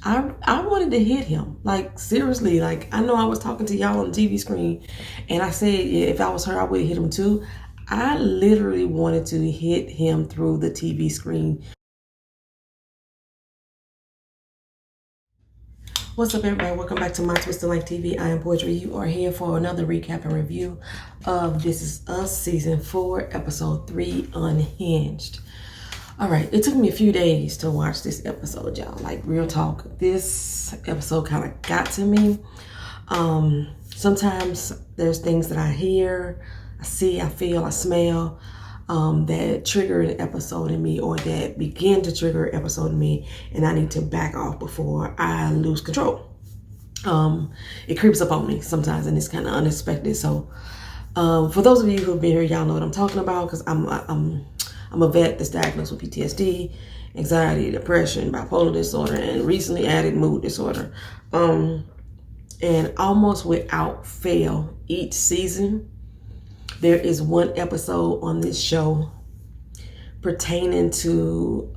I wanted to hit him. Like, seriously, like, I know I was talking to y'all on the TV screen, and I said, yeah, if I was her, I would have hit him too. I literally wanted to hit him through the TV screen. What's up, everybody? Welcome back to My Twisted Lyf TV. I am Poetry. You are here for another recap and review of This Is Us Season 4, Episode 3, Unhinged. All right, it took me a few days to watch this episode, y'all. Like, real talk. This episode kind of got to me. Sometimes there's things that I hear, I see, I feel, I smell that trigger an episode in me, or that begin to trigger an episode in me, and I need to back off before I lose control. It creeps up on me sometimes, and it's kind of unexpected. So for those of you who've been here, y'all know what I'm talking about, because I'm a vet that's diagnosed with PTSD, anxiety, depression, bipolar disorder, and recently added mood disorder. And almost without fail, each season, there is one episode on this show pertaining to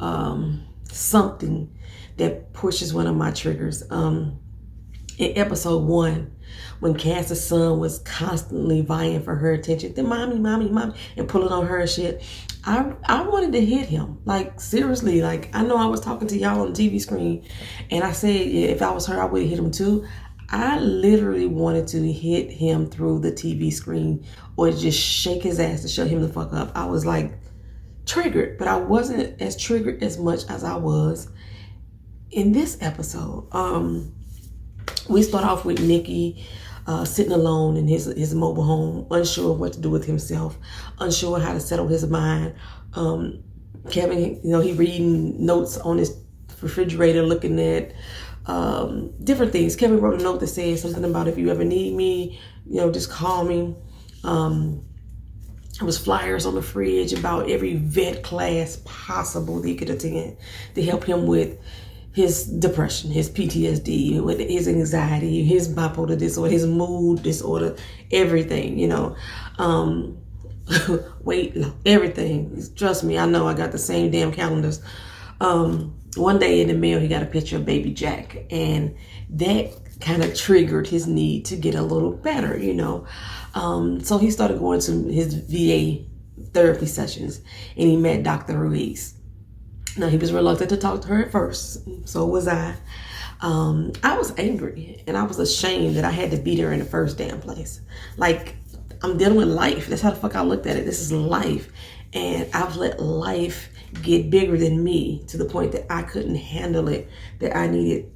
something that pushes one of my triggers. In episode 1, when Cass's son was constantly vying for her attention, then mommy, and pulling on her and shit, I wanted to hit him. Like, seriously, like, I know I was talking to y'all on the TV screen, and I said, yeah, if I was her, I would have hit him too. I literally wanted to hit him through the TV screen, or just shake his ass to shut him the fuck up. I was like triggered, but I wasn't as triggered as much as I was in this episode. We start off with Nikki sitting alone in his mobile home, unsure what to do with himself, unsure how to settle his mind. Kevin, he reading notes on his refrigerator, looking at different things. Kevin wrote a note that said something about, if you ever need me, just call me. There was flyers on the fridge about every vet class possible that he could attend to help him with his depression, his PTSD, with his anxiety, his bipolar disorder, his mood disorder, everything, weight, everything. Trust me, I know I got the same damn calendars. One day in the mail, he got a picture of baby Jack, and that kind of triggered his need to get a little better, So he started going to his VA therapy sessions, and he met Dr. Ruiz. Now, he was reluctant to talk to her at first, so was I. I was angry, and I was ashamed that I had to beat her in the first damn place. Like, I'm dealing with life. That's how the fuck I looked at it. This is life. And I've let life get bigger than me, to the point that I couldn't handle it, that I needed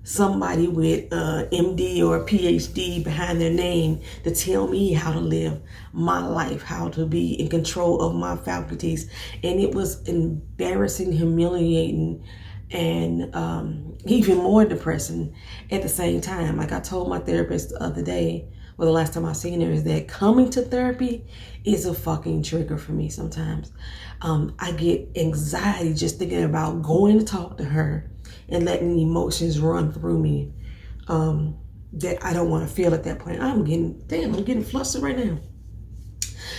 somebody with MD or PhD behind their name to tell me how to live my life, how to be in control of my faculties. And it was embarrassing, humiliating, and even more depressing at the same time. Like, I told my therapist the other day, well, the last time I seen her, is that coming to therapy is a fucking trigger for me sometimes. I get anxiety just thinking about going to talk to her and letting emotions run through me that I don't want to feel at that point. I'm getting flustered right now.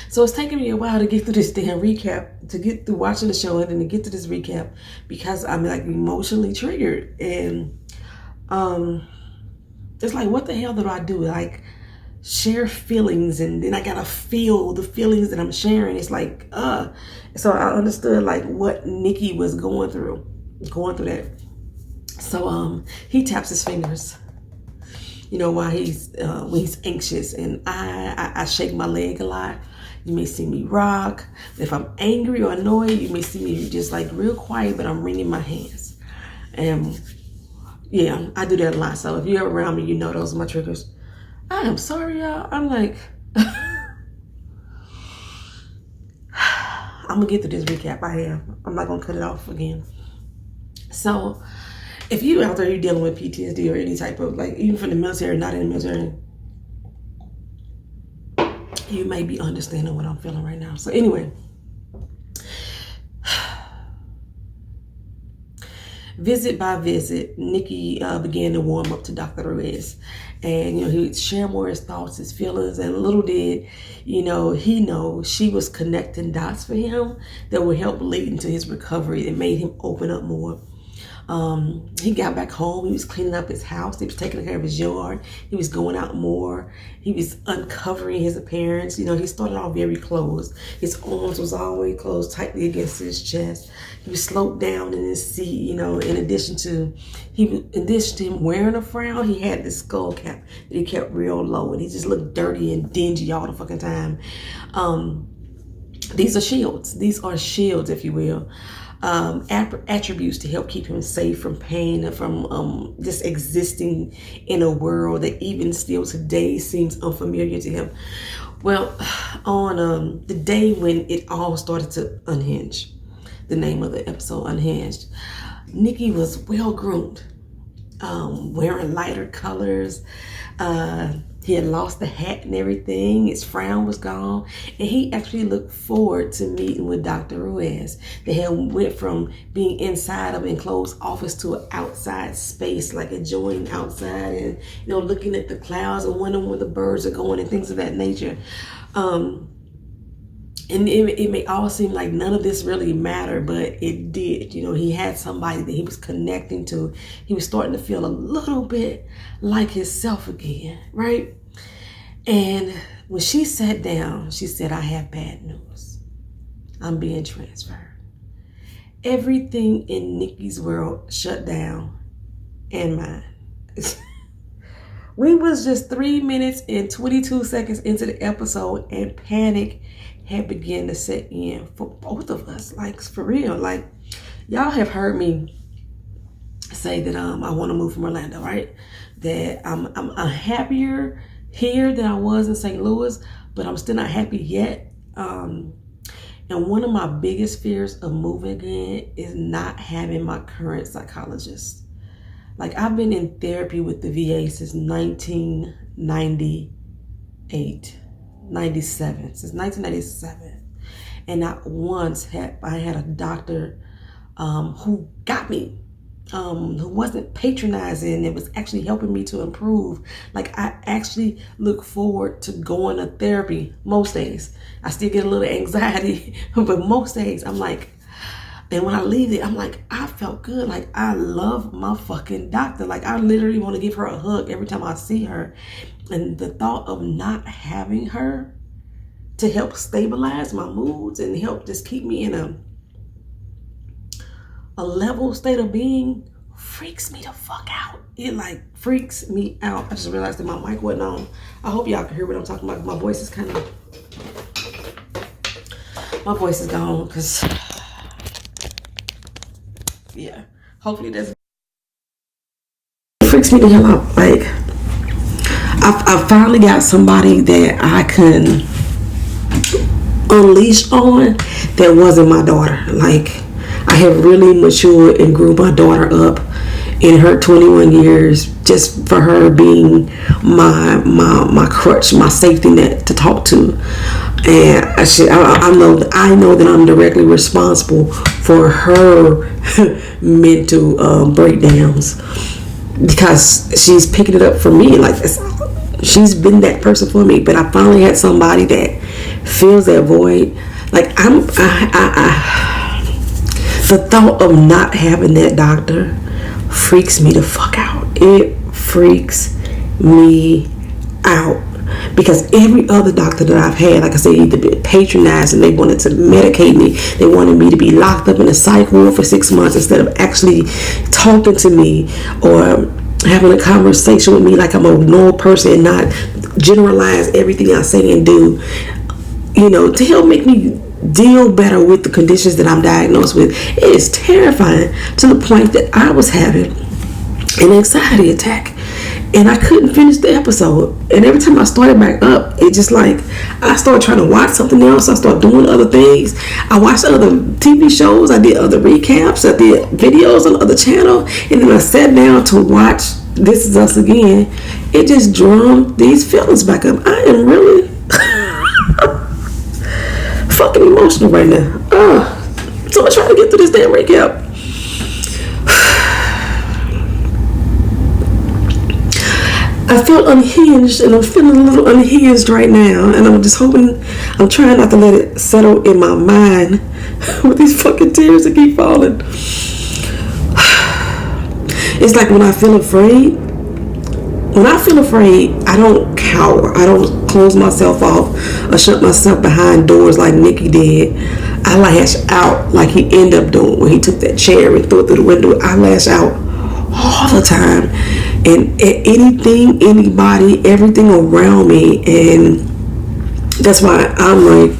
So it's taking me a while to get through this damn recap, to get through watching the show, and then to get to this recap, because I'm like emotionally triggered. And it's like, what the hell do I do? Like, share feelings, and then I gotta feel the feelings that I'm sharing. It's like, so I understood like what Nikki was going through that. So he taps his fingers, while he's when he's anxious, and I shake my leg a lot. You may see me rock. If I'm angry or annoyed, you may see me just like real quiet, but I'm wringing my hands. And yeah, I do that a lot. So if you're around me, you know those are my triggers. I am sorry, y'all. I'm like, I'm gonna get through this recap. I'm not gonna cut it off again. So if you out there, you're dealing with PTSD or any type of, like, even from the military, not in the military, you may be understanding what I'm feeling right now. So anyway, visit by visit, Nikki began to warm up to Dr. Ruiz. And, he would share more his thoughts, his feelings, and little did, he know she was connecting dots for him that would help lead into his recovery. It made him open up more. He got back home. He was cleaning up his house. He was taking care of his yard. He was going out more. He was uncovering his appearance. He started off very closed. His arms was always closed tightly against his chest. He was sloped down in his seat. In addition to him wearing a frown, he had this skull cap that he kept real low, and he just looked dirty and dingy all the fucking time. These are shields. These are shields, if you will. Attributes to help keep him safe from pain and from just existing in a world that even still today seems unfamiliar to him. Well, on the day when it all started to unhinge, the name of the episode, Unhinged, Nikki was well groomed, wearing lighter colors. He had lost the hat and everything. His frown was gone. And he actually looked forward to meeting with Dr. Ruiz. They had went from being inside of an enclosed office to an outside space, like enjoying outside and, looking at the clouds and wondering where the birds are going and things of that nature. And it may all seem like none of this really mattered, but it did. He had somebody that he was connecting to. He was starting to feel a little bit like himself again, right? And when she sat down, she said, "I have bad news. I'm being transferred." Everything in Nikki's world shut down, and mine. We was just 3 minutes and 22 seconds into the episode, and panic had begun to set in for both of us. Like, for real. Like, y'all have heard me say that I want to move from Orlando, right? That I'm happier here than I was in St. Louis, but I'm still not happy yet. And one of my biggest fears of moving again is not having my current psychologist. Like, I've been in therapy with the VA since 1997, and not once had I had a doctor who got me, who wasn't patronizing. It was actually helping me to improve. Like, I actually look forward to going to therapy most days. I still get a little anxiety, but most days I'm like, and when I leave it, I'm like, I felt good. Like, I love my fucking doctor. Like, I literally want to give her a hug every time I see her. And the thought of not having her to help stabilize my moods and help just keep me in a level state of being freaks me the fuck out. It like freaks me out. I just realized that my mic wasn't on. I hope y'all can hear what I'm talking about. My voice is gone because, yeah, hopefully it freaks me the hell out. Like, I finally got somebody that I can unleash on that wasn't my daughter. Like, I have really matured and grew my daughter up in her 21 years just for her being my crutch, my safety net to talk to. And I know that I'm directly responsible for her mental breakdowns because she's picking it up for me. Like, she's been that person for me. But I finally had somebody that fills that void. Like, the thought of not having that doctor freaks me the fuck out. It freaks me out. Because every other doctor that I've had, like I said, either been patronized and they wanted to medicate me. They wanted me to be locked up in a psych ward for 6 months instead of actually talking to me or having a conversation with me like I'm a normal person and not generalize everything I say and do, to help make me deal better with the conditions that I'm diagnosed with. It is terrifying to the point that I was having an anxiety attack and I couldn't finish the episode. And every time I started back up, it just like I started trying to watch something else. I started doing other things. I watched other TV shows. I did other recaps. I did videos on other channel. And then I sat down to watch This Is Us again. It just drummed these feelings back up. I am really fucking emotional right now. So I'm trying to get through this damn recap. I felt unhinged and I'm feeling a little unhinged right now, and I'm just hoping, I'm trying not to let it settle in my mind with these fucking tears that keep falling. It's like when I feel afraid. When I feel afraid, I don't cower. I don't close myself off or shut myself behind doors like Nikki did. I lash out like he ended up doing when he took that chair and threw it through the window. I lash out all the time. And at anything, anybody, everything around me. And that's why I'm like,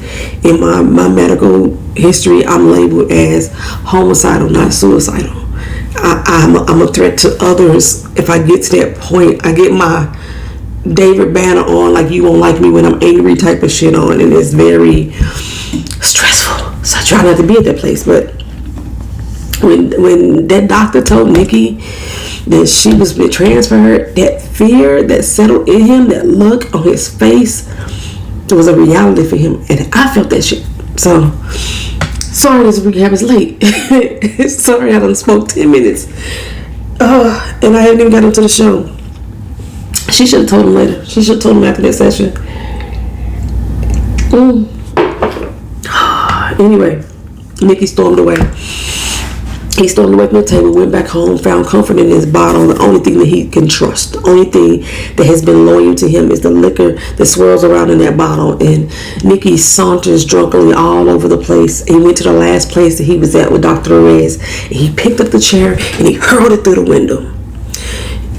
in my medical history, I'm labeled as homicidal, not suicidal. I'm a threat to others. If I get to that point, I get my David Banner on, like you won't like me when I'm angry type of shit on, and it's very stressful. So I try not to be at that place. But when that doctor told Nikki that she was being transferred, that fear that settled in him, that look on his face, it was a reality for him, and I felt that shit. So sorry this recap is late. Sorry I done smoked 10 minutes. And I hadn't even got into the show. She should have told him later. She should have told him after that session. Anyway, Nikki stormed away. He stormed away from the table, went back home, found comfort in his bottle. The only thing that he can trust, the only thing that has been loyal to him is the liquor that swirls around in that bottle. And Nikki saunters drunkenly all over the place. He went to the last place that he was at with Dr. Perez. He picked up the chair and he hurled it through the window.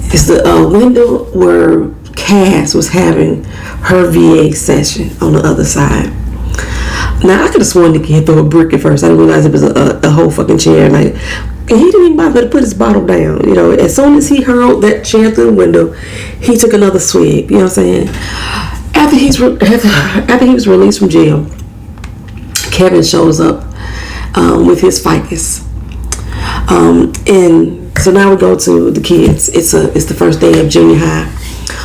It's the window where Cass was having her VA session on the other side. Now, I could have sworn Nikki had thrown a brick at first. I didn't realize it was a whole fucking chair. Like, and he didn't even bother to put his bottle down. You know, as soon as he hurled that chair through the window, he took another swig. You know what I'm saying? After he was released from jail, Kevin shows up with his ficus. And so now we go to the kids. It's the first day of junior high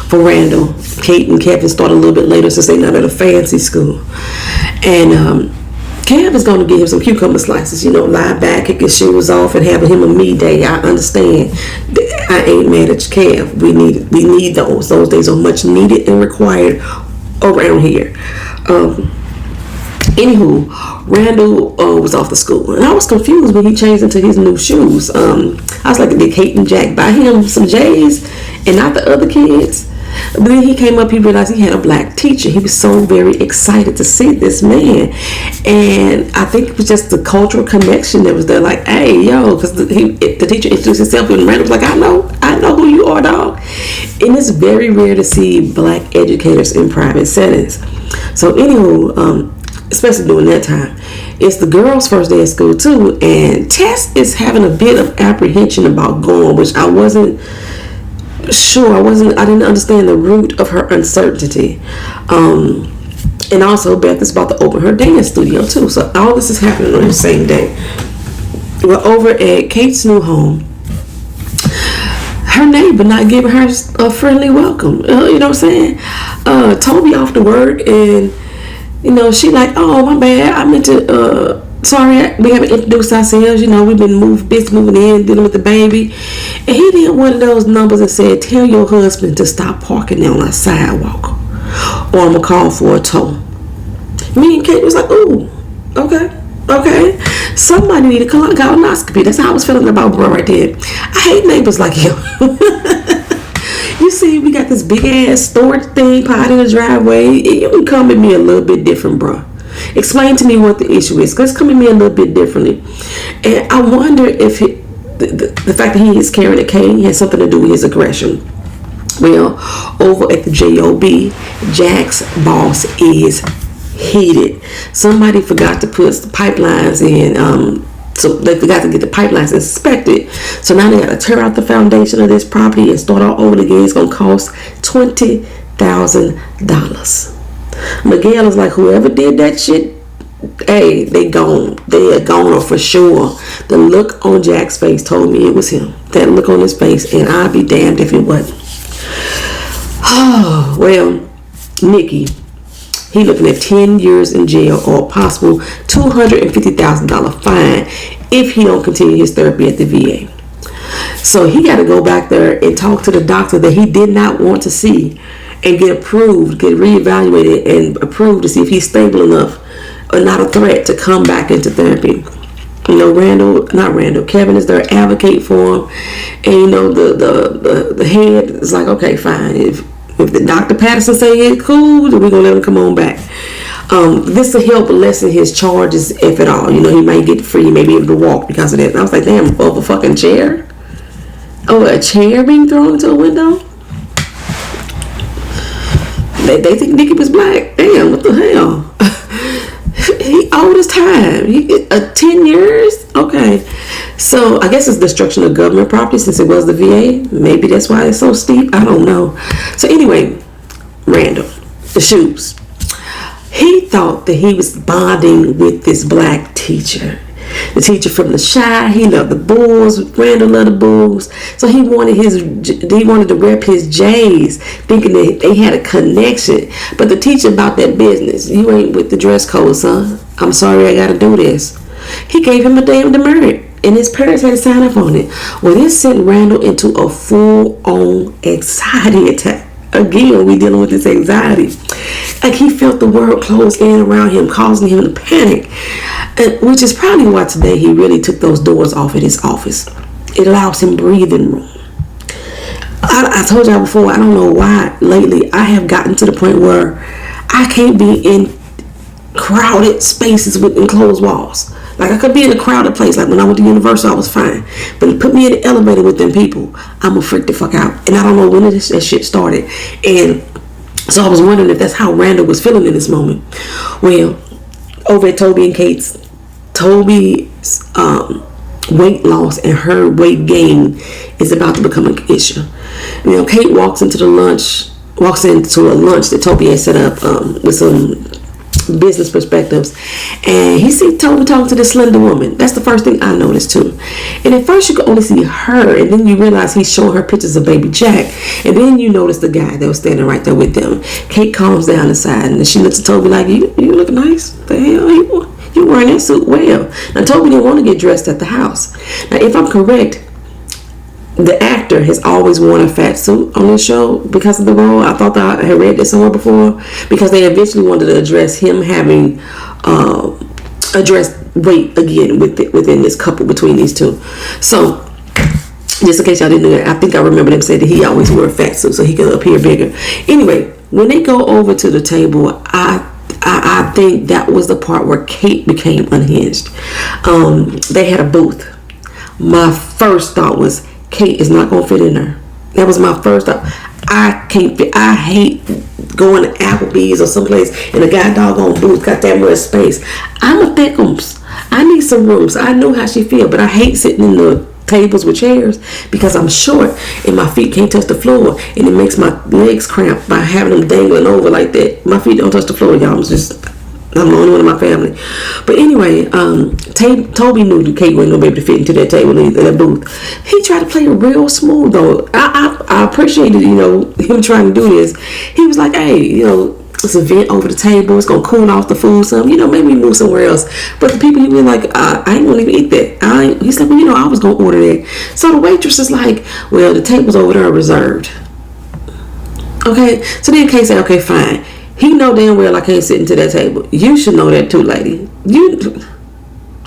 for Randall. Kate and Kevin start a little bit later since they're not at a fancy school. And Kev is going to give him some cucumber slices, you know, lie back, kick his shoes off, and having him a me day. I understand. I ain't mad at Kev. We need those. Those days are much needed and required around here. Anywho, Randall was off to school, and I was confused when he changed into his new shoes. I was like, did Kate and Jack buy him some J's and not the other kids? But then he came up, he realized he had a black teacher. He was so very excited to see this man. And I think it was just the cultural connection that was there. Like, hey, yo, because the teacher introduced himself and Randall was like, I know who you are, dog. And it's very rare to see black educators in private settings. So anywho, especially during that time, it's the girls' first day of school too. And Tess is having a bit of apprehension about going, which I wasn't sure. I didn't understand the root of her uncertainty. And also Beth is about to open her dance studio too. So all this is happening on the same day. We're over at Kate's new home. Her neighbor not giving her a friendly welcome. You know what I'm saying? Toby off to work, and you know, she like, oh, my bad, I meant to sorry, we haven't introduced ourselves. You know, we've been moving in, dealing with the baby. And he did one of those numbers that said, tell your husband to stop parking on our sidewalk, or I'm going to call for a tow. Me and Kate was like, ooh, okay. Somebody need a colonoscopy. That's how I was feeling about bro right there. I hate neighbors like him. You see, we got this big ass storage thing pot in the driveway. You can come at me a little bit different, bro. Explain to me what the issue is. Let's come at me a little bit differently. And I wonder if the fact that he is carrying a cane has something to do with his aggression. Well, over at the JOB, Jack's boss is heated. Somebody forgot to put the pipelines in. So they forgot to get the pipelines inspected. So now they got to tear out the foundation of this property and start all over again. It's going to cost $20,000. Miguel is like, whoever did that shit, hey, they gone. They are gone for sure. The look on Jack's face told me it was him. That look on his face, and I'd be damned if it wasn't. Oh, well, Nikki, he looking at 10 years in jail or a possible $250,000 fine if he don't continue his therapy at the VA. So he got to go back there and talk to the doctor that he did not want to see and get reevaluated and approved to see if he's stable enough or not a threat to come back into therapy. Kevin is their advocate for him, and the head is like, okay, fine. If the Dr. Patterson say it's cool, then we're gonna let him come on back. This will help lessen his charges, if at all. He might get free, maybe able to walk because of that. And I was like, damn, of a fucking chair? Oh, a chair being thrown into a window? They think Nicky was black. Damn, what the hell? He old as time. 10 years? Okay. So I guess it's destruction of government property since it was the VA. Maybe that's why it's so steep. I don't know. So anyway, Randall, the shoes. He thought that he was bonding with this black teacher. The teacher from the Shy. He loved the Bulls. Randall loved the Bulls. So he wanted to rep his J's, thinking that they had a connection. But the teacher about that business. You ain't with the dress code, son. I'm sorry, I gotta do this. He gave him a damn demerit, and his parents had to sign up on it. Well, this sent Randall into a full-on anxiety attack. Again, we dealing with this anxiety. Like he felt the world close in around him, causing him to panic. Which is probably why today he really took those doors off at his office. It allows him breathing room. I told y'all before, I don't know why lately I have gotten to the point where I can't be in crowded spaces with enclosed walls. Like I could be in a crowded place. Like when I went to Universal, I was fine. But you put me in the elevator with them people, I'm gonna freak the fuck out. And I don't know when that shit started. And so I was wondering if that's how Randall was feeling in this moment. Well, over at Toby and Kate's, Toby's weight loss and her weight gain is about to become an issue. Kate walks into a lunch that Toby had set up with some business perspectives, and he see Toby talking to this slender woman. That's the first thing I noticed too. And at first you could only see her, and then you realize he's showing her pictures of baby Jack, and then you notice the guy that was standing right there with them. Kate calms down inside, and she looks at Toby like, you look nice. The hell, you wearing that suit well. Now Toby didn't want to get dressed at the house. Now if I'm correct, the actor has always worn a fat suit on this show because of the role. I thought that I had read this somewhere before, because they eventually wanted to address him having addressed weight again within this couple, between these two. So just in case y'all didn't know that, I think I remember them saying that he always wore a fat suit so he could appear bigger. Anyway, when they go over to the table, I think that was the part where Kate became unhinged. They had a booth. My first thought was, Kate is not going to fit in there. That was my first thought. I can't fit. I hate going to Applebee's or someplace and a guy doggone booth got that much space. I'm a thickums. I need some room. So I know how she feel, but I hate sitting in the tables with chairs because I'm short and my feet can't touch the floor, and it makes my legs cramp by having them dangling over like that. My feet don't touch the floor, y'all. I'm the only one in my family. But anyway, Toby knew that Kate wasn't going to be able to fit into that table, that booth. He tried to play it real smooth, though. I appreciated, him trying to do this. He was like, hey, it's a vent over the table. It's going to cool off the food some. Maybe move somewhere else. But the people, he was like, I ain't going to even eat that. He's like, well, I was going to order that. So the waitress is like, well, the table's over there reserved. Okay. So then Kate said, okay, fine. He know damn well I can't sit into that table. You should know that too, lady.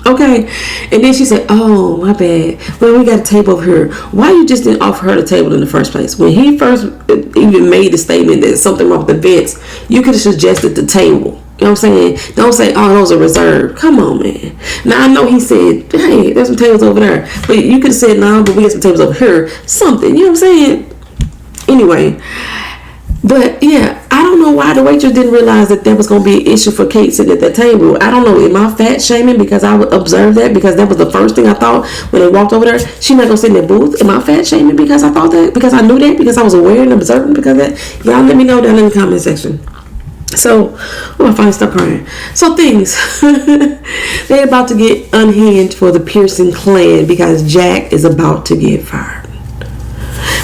Okay. And then she said, oh, my bad. Well, we got a table over here. Why you just didn't offer her the table in the first place? When he first even made the statement that something wrong with the vets, you could have suggested the table. You know what I'm saying? Don't say, oh, those are reserved. Come on, man. Now, I know he said, hey, there's some tables over there. But you could have said, no, but we got some tables over here. Something. You know what I'm saying? Anyway. But yeah, I don't know why the waitress didn't realize that was going to be an issue for Kate sitting at that table. I don't know. Am I fat shaming because I would observe that? Because that was the first thing I thought when they walked over there. She not going to sit in that booth. Am I fat shaming because I thought that? Because I knew that? Because I was aware and observant because of that? Y'all let me know down in the comment section. So, I finally stopped crying. So things, they're about to get unhinged for the Pearson clan because Jack is about to get fired.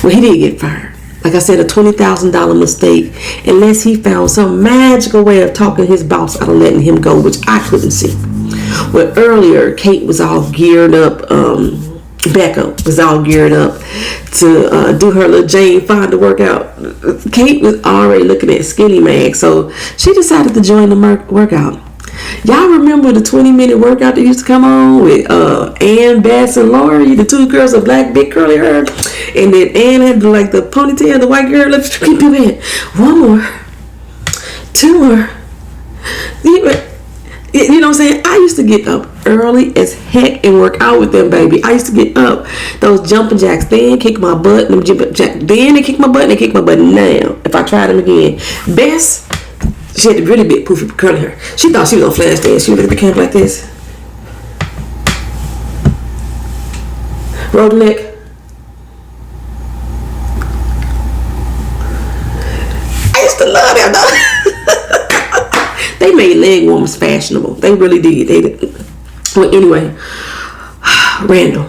Well, he did get fired. Like I said, a $20,000 mistake, unless he found some magical way of talking his boss out of letting him go, which I couldn't see. Well, earlier, Kate was all geared up. Becca was all geared up to do her little Jane Fonda workout. Kate was already looking at Skinny Mag, so she decided to join the workout. Y'all remember the 20-minute workout that used to come on with Ann, Bass, and Lori, the two girls with black big curly hair, and then Ann had like the ponytail, the white girl. Let's keep doing it. One more, two more. You know what I'm saying? I used to get up early as heck and work out with them, baby. I used to get up, those jumping jacks, then kick my butt, and them jumping jacks, then they kick my butt, and they kick my butt. Now, if I try them again, Bess, she had the really big poofy curly hair. She thought she was on flash dance. She would be camp like this. Roll the neck. I used to love them though. They made leg warmers fashionable. They really did. Well, anyway, Randall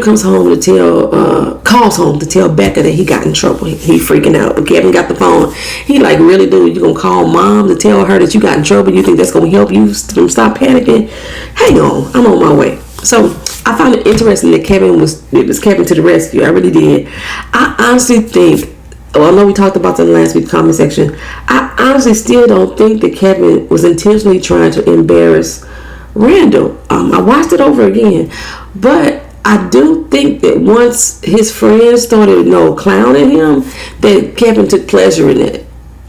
comes home to calls home to tell Becca that he got in trouble. He freaking out. But Kevin got the phone. He like, really, dude? You gonna call mom to tell her that you got in trouble? You think that's gonna help you stop panicking? Hang on, I'm on my way. So I found it interesting that it was Kevin to the rescue. I really did. I honestly think. Well, I know we talked about that in last week's comment section. I honestly still don't think that Kevin was intentionally trying to embarrass Randall. I watched it over again, but I do think that once his friends started, clowning him, that Kevin took pleasure in it.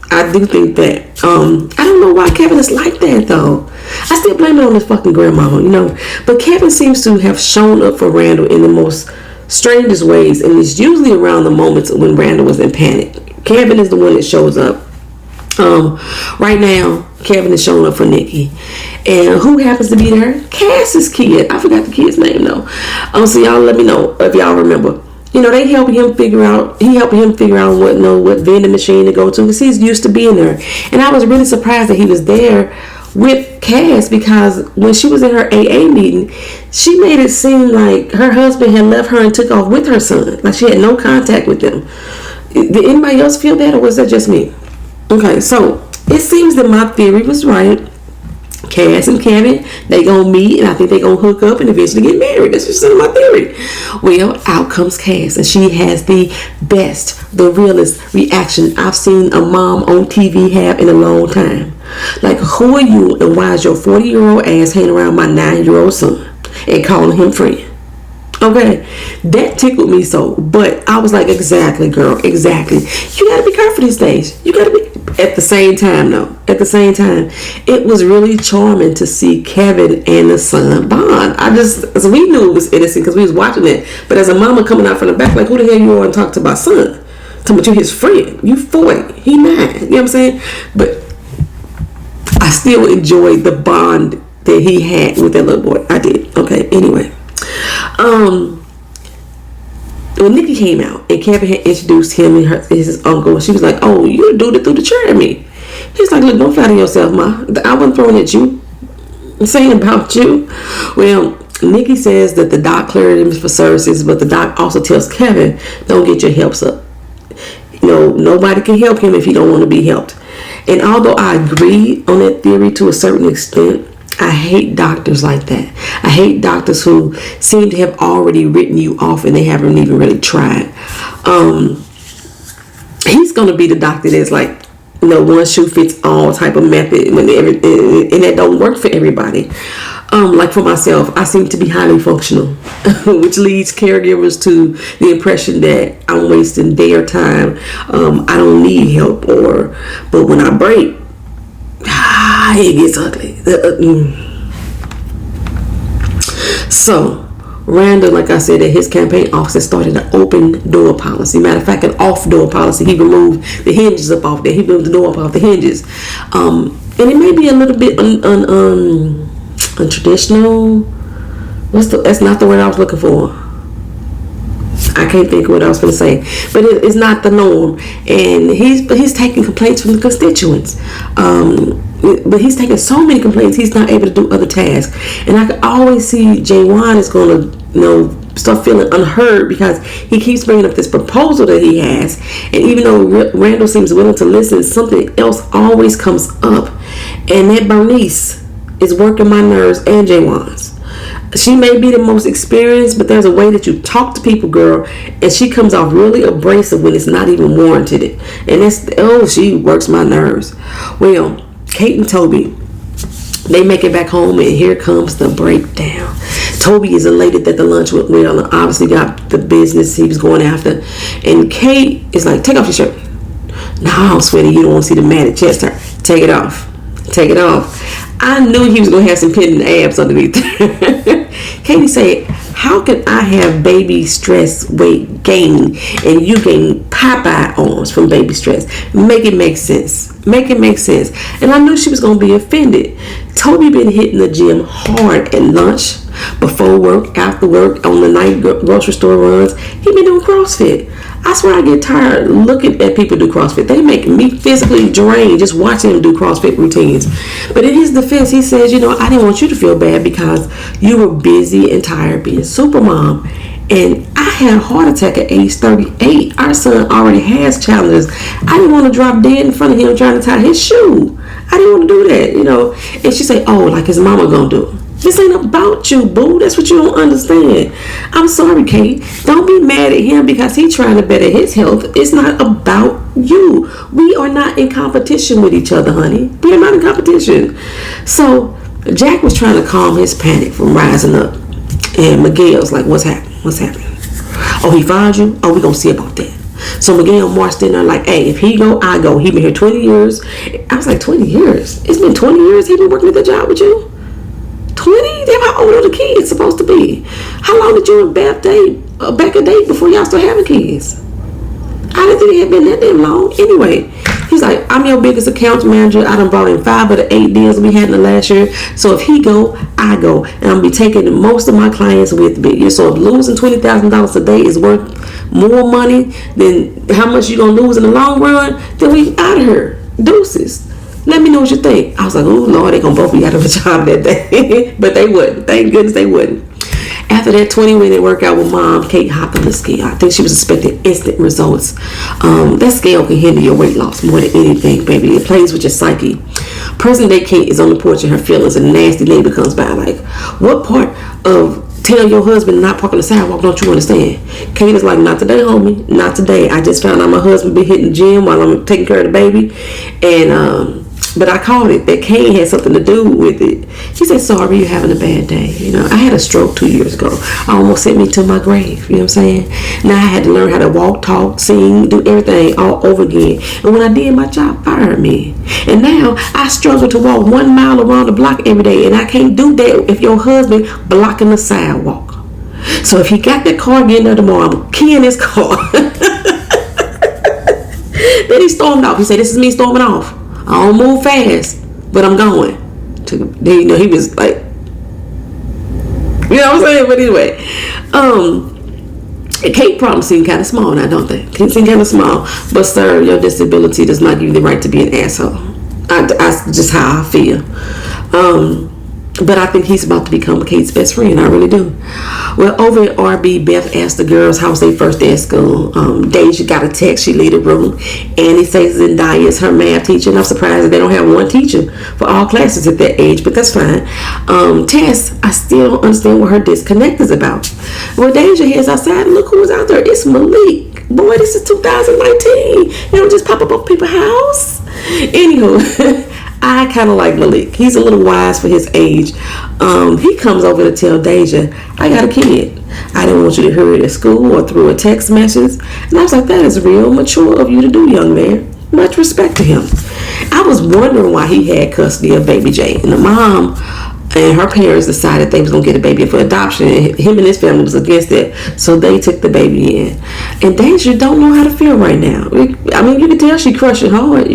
I do think that. I don't know why Kevin is like that though. I still blame it on his fucking grandmama, But Kevin seems to have shown up for Randall in the most strangest ways, and it's usually around the moments when Randall was in panic. Kevin is the one that shows up. Right now, Kevin is showing up for Nikki, and who happens to be there? Cass's kid. I forgot the kid's name though. So y'all let me know if y'all remember. They helping him figure out. He helping him figure out what vending machine to go to because he's used to being there. And I was really surprised that he was there with Cass, because when she was in her AA meeting, she made it seem like her husband had left her and took off with her son. Like she had no contact with them. Did anybody else feel that, or was that just me? Okay, so it seems that my theory was right. Cass and Kevin, they gonna meet, and I think they gonna hook up and eventually get married. That's just my theory. Well, out comes Cass, and she has the best, the realest reaction I've seen a mom on TV have in a long time. Like, who are you, and why is your 40-year-old ass hanging around my 9-year-old son and calling him friend? Okay, that tickled me so, but I was like, exactly, girl, exactly. You gotta be careful these days. You gotta be. At the same time, it was really charming to see Kevin and the son bond. So we knew it was innocent because we was watching it, but as a mama coming out from the back, like, who the hell you are and talk to my son? Talking about you his friend. You 40, he 9. You know what I'm saying? But I still enjoyed the bond that he had with that little boy. I did. Okay, anyway. When Nikki came out and Kevin had introduced him and his uncle, she was like, "Oh, you the dude that threw the chair at me." He's like, "Look, don't flatter yourself, ma. I wasn't throwing at you. I'm saying about you." Well, Nikki says that the doc cleared him for services, but the doc also tells Kevin, "Don't get your helps up. Nobody can help him if he don't want to be helped." And although I agree on that theory to a certain extent, I hate doctors like that. I hate doctors who seem to have already written you off and they haven't even really tried. He's going to be the doctor that's like, one shoe fits all type of method, and that don't work for everybody. Like for myself, I seem to be highly functional, which leads caregivers to the impression that I'm wasting their time. I don't need help, but when I break, it gets ugly. So Randall, like I said, at his campaign office started an open door policy. Matter of fact, an off door policy. He removed the hinges up off there. He moved the door up off the hinges. And it may be a little bit untraditional. That's not the word I was looking for. I can't think of what I was going to say, but it's not the norm. And he's taking complaints from the constituents. But he's taking so many complaints, he's not able to do other tasks. And I could always see Jaywan is going to, start feeling unheard because he keeps bringing up this proposal that he has. And even though Randall seems willing to listen, something else always comes up. And that Bernice is working my nerves and Jaywan's. She may be the most experienced, but there's a way that you talk to people, girl, and she comes off really abrasive when it's not even warranted. And she works my nerves. Well, Kate and Toby, They make it back home, and here comes the breakdown. Toby is elated that the lunch went well, and obviously got the business he was going after. And Kate is like, take off your shirt. No, sweetie, you don't want to see the matted chest hair. Take it off. Take it off. I knew he was going to have some pendant abs underneath. Katie said, how can I have baby stress weight gain and you gain Popeye arms from baby stress? Make it make sense. Make it make sense. And I knew she was going to be offended. Toby been hitting the gym hard at lunch, before work, after work, on the night grocery store runs. He been doing CrossFit. I swear I get tired looking at people do CrossFit. They make me physically drained just watching them do CrossFit routines. But in his defense, he says, I didn't want you to feel bad because you were busy and tired being super mom. And I had a heart attack at age 38. Our son already has challenges. I didn't want to drop dead in front of him trying to tie his shoe. I didn't want to do that, And she said, oh, like his mama gonna do. This ain't about you, boo. That's what you don't understand. I'm sorry, Kate. Don't be mad at him because he's trying to better his health. It's not about you. We are not in competition with each other, honey. We are not in competition. So Jack was trying to calm his panic from rising up. And Miguel's like, what's happening? What's happening? Oh, he fired you? Oh, we're going to see about that. So Miguel marched in there like, hey, if he go, I go. He been here 20 years. I was like, 20 years? It's been 20 years he been working at the job with you? 20? Damn, how old are the kids supposed to be? How long did you and Beth date, back a date before y'all started having kids? I didn't think it had been that damn long. Anyway, he's like, I'm your biggest accounts manager. I done brought in 5 of the 8 deals we had in the last year. So if he go, I go. And I'm going to be taking most of my clients with me. So if losing $20,000 a day is worth more money than how much you going to lose in the long run, then we out of here. Deuces. Let me know what you think. I was like, oh, Lord, they're going to both be out of a job that day. But they wouldn't. Thank goodness they wouldn't. After that 20-minute workout with Mom, Kate hopped on the scale. I think she was expecting instant results. That scale can hinder your weight loss more than anything, baby. It plays with your psyche. Present-day Kate is on the porch in her feelings, and a nasty neighbor comes by like, what part of tell your husband not park on the sidewalk don't you understand? Kate is like, not today, homie. Not today. I just found out my husband been hitting the gym while I'm taking care of the baby. And, but I called it that Kane had something to do with it. She said, sorry, you're having a bad day. I had a stroke 2 years ago. Almost sent me to my grave. You know what I'm saying? Now I had to learn how to walk, talk, sing, do everything all over again. And when I did, my job fired me. And now I struggle to walk 1 mile around the block every day. And I can't do that if your husband blocking the sidewalk. So if he got that car getting there tomorrow, I'm keying his car. Then he stormed off. He said, this is me storming off. I don't move fast, but I'm going. He was like, you know what I'm saying? But anyway, Kate problem seemed kind of small now, don't they? Kate seemed kind of small. But sir, your disability does not give you the right to be an asshole. That's just how I feel. But I think he's about to become Kate's best friend. I really do. Well, over at RB, Beth asked the girls how was their first day at school. Deja got a text. She leave the room. Annie says Zendaya is her math teacher. And I'm surprised that they don't have one teacher for all classes at that age, but that's fine. Tess, I still don't understand what her disconnect is about. Well, Deja heads outside and look who's out there. It's Malik. Boy, this is 2019. You don't just pop up on people's house. Anywho, I kind of like Malik. He's a little wise for his age. He comes over to tell Deja, I got a kid. I didn't want you to hear it at school or through a text message. And I was like, that is real mature of you to do, young man. Much respect to him. I was wondering why he had custody of baby Jay. And the mom and her parents decided they was going to get a baby for adoption. And him and his family was against it. So they took the baby in. And Deja don't know how to feel right now. I mean, you can tell she crushing hard.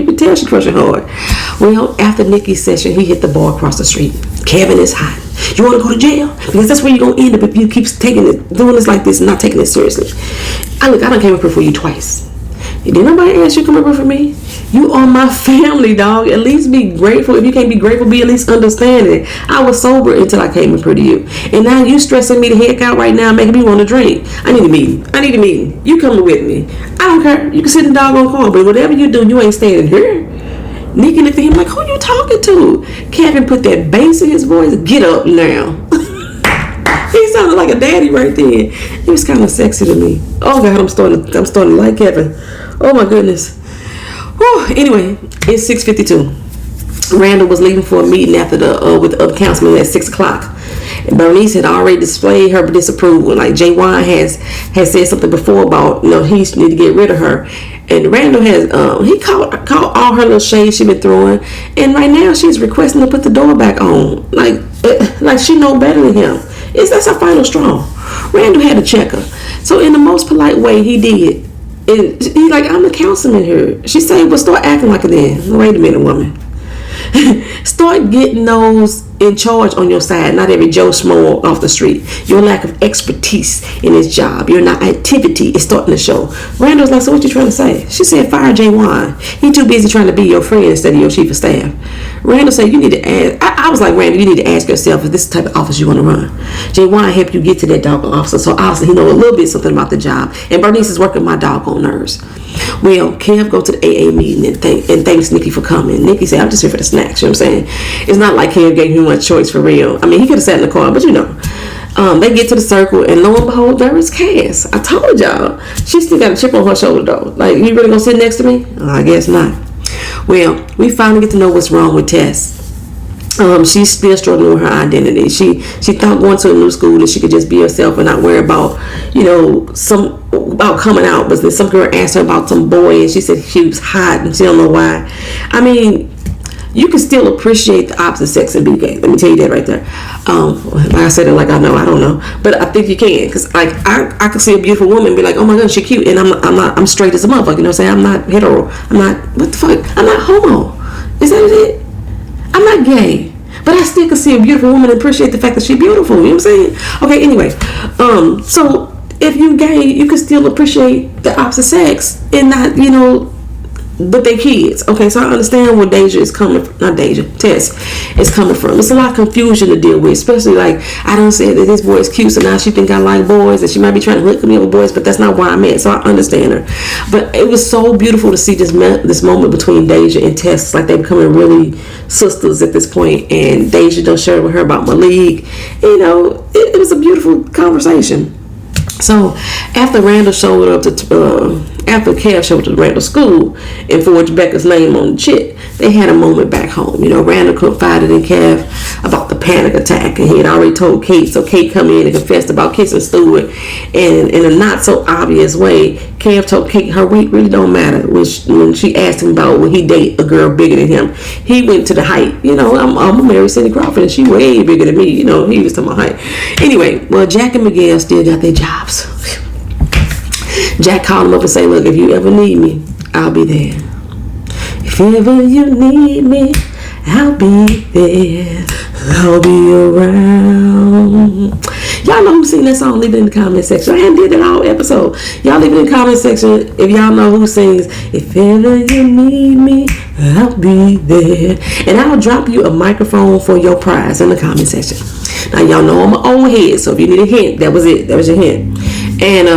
Well, after Nikki's session, he hit the bar across the street. Kevin is hot. You want to go to jail? Because that's where you're going to end up if you keep doing this like this and not taking it seriously. I done came up here for you twice. Did nobody ask you to come over for me? You are my family, dog. At least be grateful. If you can't be grateful, be at least understanding. I was sober until I came up here to you. And now you stressing me the heck out right now, making me want to drink. I need a meeting. You coming with me. I don't care. You can sit in the doggone car, but whatever you do, you ain't standing here. Nikki looked at him like, who you talking to? Kevin put that bass in his voice. Get up now. He sounded like a daddy right then. He was kind of sexy to me. Oh God, I'm starting to like Kevin. Oh my goodness. Whew. Anyway, it's 6:52. Randall was leaving for a meeting after with the other councilman at 6 o'clock. And Bernice had already displayed her disapproval. Like Jay Wine has said something before about, he need to get rid of her. And Randall has he caught all her little shade she been throwing, and right now she's requesting to put the door back on. Like she know better than him. That's her final straw. Randall had to check her. So in the most polite way he did. And he's like, I'm the councilman here. She said, well, start acting like it then. Wait a minute, woman. Start getting those in charge on your side, not every Joe Schmo off the street. Your lack of expertise in his job, your activity is starting to show. Randall's like, so what you trying to say? She said, fire Jay Wine. He too busy trying to be your friend instead of your chief of staff. Randall said, you need to ask. I was like, Randall, you need to ask yourself if this is the type of office you want to run. Jay Wine helped you get to that doggone officer, so obviously he know a little bit something about the job. And Bernice is working my doggone nerves. Well, Kev go to the AA meeting and thanks Nikki for coming. Nikki said, I'm just here for the snacks. You know what I'm saying? It's not like Kev gave him much choice for real. I mean, he could have sat in the car, but they get to the circle, and lo and behold, there is Cass. I told y'all. She still got a chip on her shoulder, though. Like, you really gonna sit next to me? I guess not. Well, we finally get to know what's wrong with Tess. She's still struggling with her identity. She thought going to a new school that she could just be herself and not worry about, about coming out. But then some girl asked her about some boy, and she said she was hot, and she don't know why. I mean, you can still appreciate the opposite sex and be gay. Let me tell you that right there. I said it like I don't know, but I think you can, because like I could see a beautiful woman and be like, oh my god, she's cute, and I'm straight as a motherfucker. You know what I'm saying? I'm not hetero. I'm not, what the fuck? I'm not homo. Is that it? I'm not gay, but I still can see a beautiful woman and appreciate the fact that she's beautiful. You know what I'm saying? Okay, anyway, so if you gay, you can still appreciate the opposite sex and not, but they kids. Okay, so I understand where Deja is coming from. Not Deja, Tess is coming from. It's a lot of confusion to deal with, especially like I don't say that this boy is cute, so now she think I like boys, and she might be trying to hook me up with boys, but that's not why I'm at. So I understand her. But it was so beautiful to see this moment between Deja and Tess. It's like they becoming really sisters at this point, and Deja done shared with her about Malik. It was a beautiful conversation. So after Randall showed up after Kev showed up to Randall's school and forged Becca's name on the chick, they had a moment back home. Randall confided in Kev about the panic attack, and he had already told Kate. So Kate come in and confessed about kissing Stewart, and in a not so obvious way, Kev told Kate her weight really don't matter. When she asked him about would he date a girl bigger than him, he went to the height. I'm gonna marry Cindy Crawford, and she way bigger than me. He was talking about height. Anyway, well, Jack and Miguel still got their jobs. Jack called him up and said, look, if you ever need me, I'll be there. If ever you need me, I'll be there. I'll be around. Y'all know who sing that song? Leave it in the comment section. I hadn't did that all episode. Y'all leave it in the comment section if y'all know who sings If Ever You Need Me, I'll Be There. And I'll drop you a microphone for your prize in the comment section. Now y'all know I'm an old head, so if you need a hint, that was it. That was your hint. And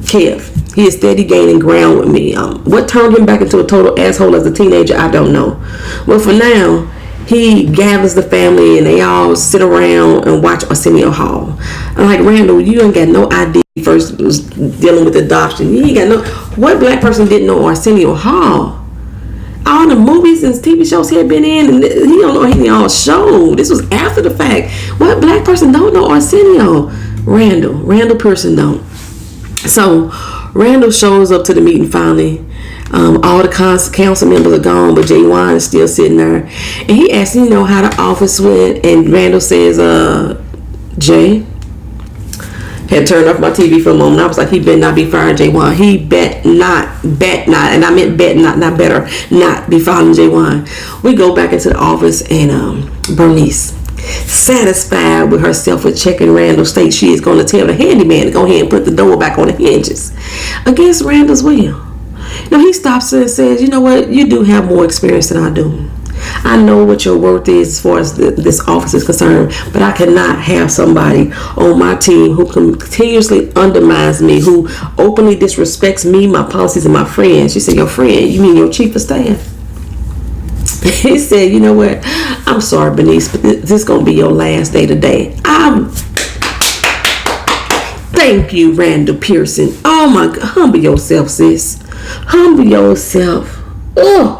Kev, he is steady gaining ground with me. What turned him back into a total asshole as a teenager, I don't know. Well, for now, he gathers the family and they all sit around and watch Arsenio Hall. I'm like, Randall, you ain't got no idea. First was dealing with adoption. You ain't got no. What black person didn't know Arsenio Hall? All the movies and TV shows he had been in, and he don't know anything all show. This was after the fact. What black person don't know Arsenio? Randall person don't. So Randall shows up to the meeting finally. All the council members are gone, but Jay Wine is still sitting there. And he asked, how the office went. And Randall says, Jay had turned off my TV for a moment. I was like, he better not be firing Jay Wine. He bet not. And I meant bet not better not be firing Jay Wine. We go back into the office, and Bernice, satisfied with herself with checking Randall, states she is going to tell the handyman to go ahead and put the door back on the hinges against Randall's will. He stops and says, you know what, you do have more experience than I do. I know what your worth is as far as this office is concerned, but I cannot have somebody on my team who continuously undermines me, who openly disrespects me, my policies, and my friends. She said, your friend? You mean your chief of staff? He said, you know what, I'm sorry, Bernice, but this is going to be your last day today. Thank you, Randall Pearson. Oh my God, humble yourself, sis. Humble yourself. Oh.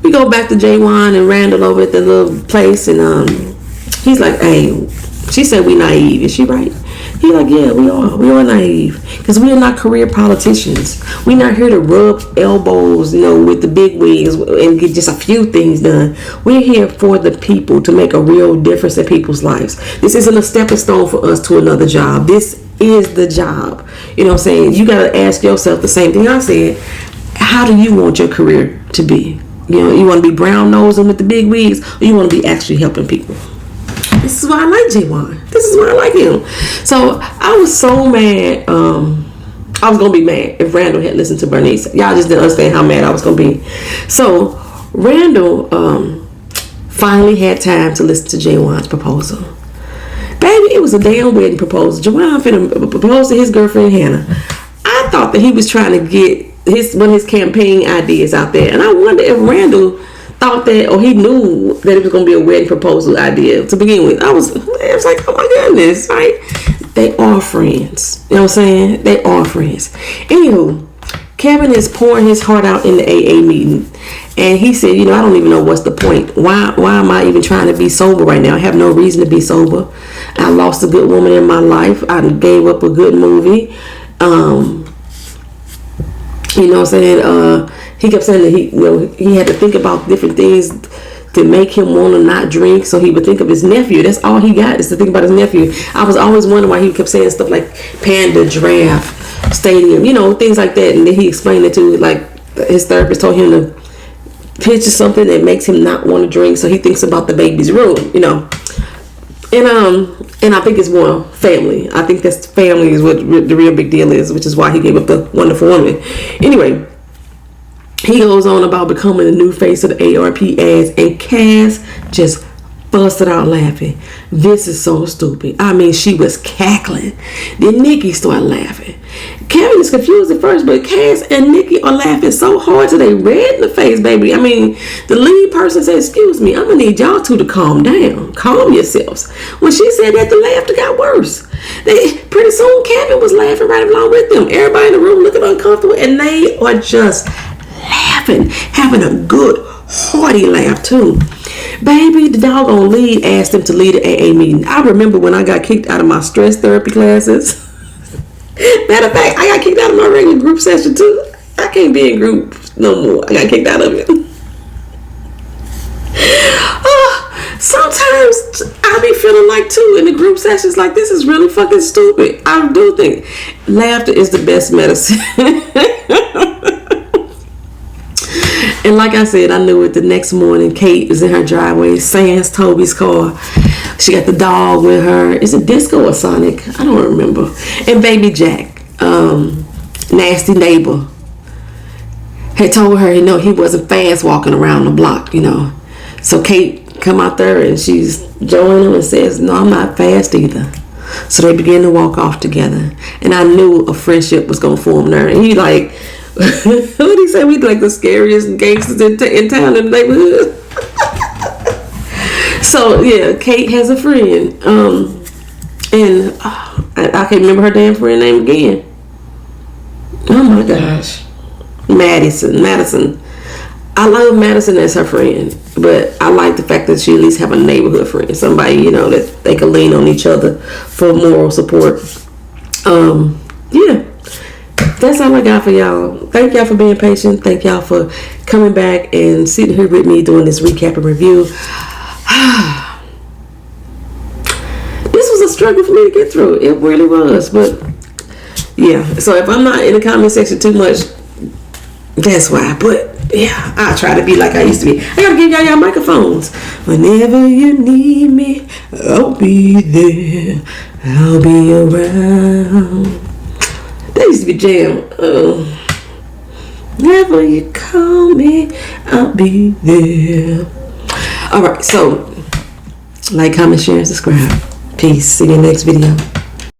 we go back to Jaywan and Randall over at the little place, and he's like, hey, she said we naive. Is she right? He's like, yeah, we are. We are naive because we are not career politicians. We're not here to rub elbows, with the big wigs and get just a few things done. We're here for the people to make a real difference in people's lives. This isn't a stepping stone for us to another job. This is the job. You know what I'm saying? You got to ask yourself the same thing I said. How do you want your career to be? You want to be brown nosing with the big wigs, or you want to be actually helping people? This is why I like Jaywan. This is why I like him. So I was so mad. I was gonna be mad if Randall had listened to Bernice. Y'all just didn't understand how mad I was gonna be. So Randall finally had time to listen to Jaywan's proposal. Baby, it was a damn wedding proposal. Jaywan finna propose to his girlfriend Hannah. I thought that he was trying to get one of his campaign ideas out there, and I wonder if Randall thought that, or he knew that it was going to be a wedding proposal idea to begin with. I was like, oh my goodness, right? They are friends. You know what I'm saying? They are friends. Anywho, Kevin is pouring his heart out in the AA meeting, and he said, I don't even know what's the point. Why am I even trying to be sober right now? I have no reason to be sober. I lost a good woman in my life. I gave up a good movie. You know what I'm saying? He kept saying that he had to think about different things to make him want to not drink. So he would think of his nephew. That's all he got is to think about his nephew. I was always wondering why he kept saying stuff like Panda Giraffe Stadium, things like that. And then he explained it to, like, his therapist told him to picture something that makes him not want to drink. So he thinks about the baby's room, And I think it's more family. I think that's family is what the real big deal is, which is why he gave up the wonderful woman. Anyway, he goes on about becoming the new face of the ARP ads, and Cass just busted out laughing. This is so stupid. I mean, she was cackling. Then Nikki started laughing. Kevin is confused at first, but Cass and Nikki are laughing so hard till they red in the face, baby. I mean, the lead person said, excuse me, I'm going to need y'all two to calm down. Calm yourselves. When she said that, the laughter got worse. Pretty soon, Kevin was laughing right along with them. Everybody in the room looking uncomfortable, and they are just laughing, having a good, hearty laugh, too. Baby, the doggone lead asked him to lead an AA meeting. I remember when I got kicked out of my stress therapy classes. Matter of fact, I got kicked out of my regular group session too. I can't be in group no more. I got kicked out of it. Sometimes I be feeling like too in the group sessions, like this is really fucking stupid. I do think laughter is the best medicine. And like I said, I knew it the next morning. Kate was in her driveway, sans Toby's car. She got the dog with her. Is it Disco or Sonic? I don't remember. And baby Jack, nasty neighbor, had told her, he wasn't fast walking around the block, So Kate come out there and she's joining him and says, no, I'm not fast either. So they began to walk off together. And I knew a friendship was going to form there. And he like, what did he say? We like the scariest gangsters in town in the neighborhood. So yeah, Kate has a friend, and I can't remember her damn friend name again. Oh my gosh, Madison. I love Madison as her friend, but I like the fact that she at least have a neighborhood friend, somebody that they can lean on each other for moral support. Yeah. That's all I got for y'all. Thank y'all for being patient. Thank y'all for coming back and sitting here with me doing this recap and review. This was a struggle for me to get through. It really was. But yeah, so if I'm not in the comment section too much, that's why. But yeah, I try to be like I used to be. I gotta give y'all microphones. Whenever you need me, I'll be there. I'll be around. That used to be jam. Whenever you call me, I'll be there. Alright, so like, comment, share, and subscribe. Peace. See you in the next video.